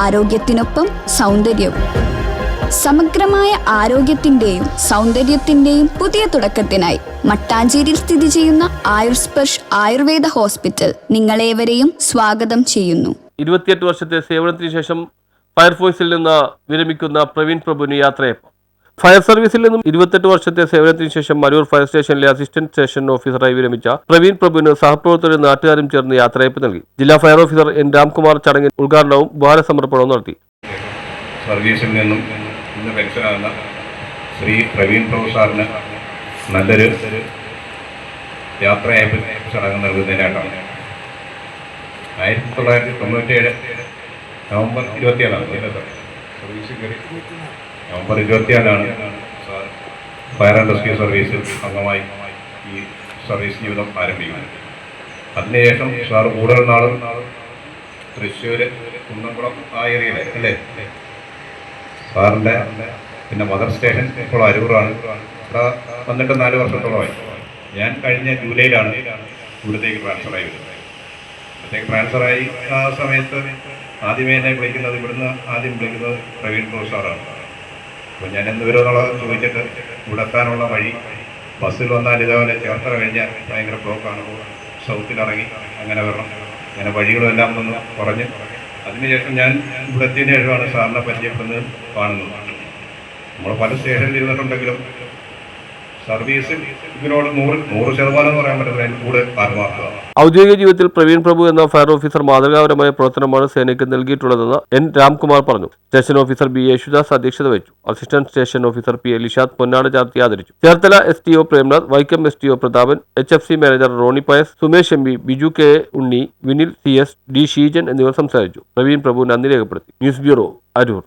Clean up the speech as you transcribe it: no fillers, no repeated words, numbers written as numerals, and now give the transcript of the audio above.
ആരോഗ്യത്തിനൊപ്പം സൗന്ദര്യവും. സമഗ്രമായ ആരോഗ്യത്തിന്റെയും സൗന്ദര്യത്തിന്റെയും പുതിയ തുടക്കത്തിനായി മട്ടാഞ്ചേരിയിൽ സ്ഥിതി ചെയ്യുന്ന ആയുർസ്പർശ് ആയുർവേദ ഹോസ്പിറ്റൽ നിങ്ങളേവരെയും സ്വാഗതം ചെയ്യുന്നു. 28 വർഷത്തെ സേവനത്തിന് ശേഷം ഫയർഫോഴ്സിൽ നിന്ന് വിരമിക്കുന്ന പ്രവീൺ പ്രഭുവിന് യാത്രയപ്പം. ഫയർ സർവീസിൽ നിന്നും 28 വർഷത്തെ സേവനത്തിന് ശേഷം മരൂർ ഫയർ സ്റ്റേഷനിലെ അസിസ്റ്റന്റ് സ്റ്റേഷൻ ഓഫീസറായി വിരമിച്ച പ്രവീൺ പ്രഭുവിന് സഹപ്രവർത്തകരും നാട്ടുകാരും ചേർന്ന് യാത്രയപ്പ് നൽകി. ജില്ലാ ഫയർ ഓഫീസർ എൻ രാംകുമാർ ചടങ്ങിൽ ഉദ്ഘാടനവും ഉപഹാരസമർപ്പണവും നടത്തി. സർവീസിൽ നിന്നും ഇന്ന് പെൻഷനാകുന്ന ശ്രീ പ്രവീൺ പ്രഭു സാറിന് നല്ലൊരു യാത്രയപ്പ് ചടങ്ങ് നൽകുന്നതിനായിട്ടാണ് 1997 നവംബർ 24 സർവീസിൽ കയറി November 24 sir fire and rescue സർവീസിൽ അംഗമായി ഈ സർവീസ് ജീവിതം ആരംഭിക്കുന്നത്. അതിനുശേഷം സാർ കൂടുതൽ നാളും തൃശ്ശൂർ കുന്നംകുളം ആ ഏരിയയിലെ അല്ലേ സാറിൻ്റെ പിന്നെ മദർ സ്റ്റേഷൻ ഇപ്പോൾ അരൂറാണ്. ഇവിടെ വന്നിട്ട് 4 വർഷത്തോളമായി. ഞാൻ കഴിഞ്ഞ ജൂലൈയിലാണ് ഇവിടത്തേക്ക് ട്രാൻസ്ഫറായി വരുന്നത്. ഇവിടത്തേക്ക് ട്രാൻസ്ഫറായി ആ സമയത്ത് ആദ്യമേ എന്നെ വിളിക്കുന്നത് ഇവിടുന്ന് ആദ്യം വിളിക്കുന്നത് പ്രവീൺ പ്രഭു സാറാണ്. അപ്പോൾ ഞാൻ എന്തുവരെന്നുള്ളത് ചോദിച്ചിട്ട് ഇവിടെ എത്താനുള്ള വഴി ബസ്സിൽ വന്നാൽ ഇതേപോലെ ചേർത്തല കഴിഞ്ഞാൽ ഭയങ്കര ബ്ലോക്കാണ്, സൗത്തിലിറങ്ങി അങ്ങനെ വരണം, അങ്ങനെ വഴികളെല്ലാം ഒന്ന് പറഞ്ഞ് അതിനുശേഷം ഞാൻ ഇവിടെ എത്തിയതിന് ശേഷമാണ് സാറിനെ പരിചയപ്പെടുന്നത് കാണുന്നത്. നമ്മൾ പല സ്റ്റേഷനിൽ ഇരുന്നിട്ടുണ്ടെങ്കിലും സർവീസിൽ ഇതിനോട് 100% എന്ന് പറയാൻ പറ്റുന്നത് എനിക്ക് കൂടെ ആത്മാർത്ഥമാണ്. ഔദ്യോഗിക ജീവിതത്തിൽ പ്രവീൺ പ്രഭു എന്ന ഫയർ ഓഫീസർ മാതൃകാപരമായ പ്രവർത്തനമാണ് സേനയ്ക്ക് നൽകിയിട്ടുള്ളതെന്ന് എൻ രാംകുമാർ പറഞ്ഞു. സ്റ്റേഷൻ ഓഫീസർ ബി യേശുദാസ് അധ്യക്ഷത വഹിച്ചു. Assistant station officer P Elishad പൊന്നാട് ചാർത്തി ആദരിച്ചു. Cherthala STO Premnath, Vaikom STO Prathapan, HFC manager Roni Pius, Sumesh MB, Biju K Unni, Vinil CS, D Sheejan എന്നിവർ സംസാരിച്ചു. പ്രവീൺ പ്രഭു നന്ദി രേഖപ്പെടുത്തി. News bureau, Aroor.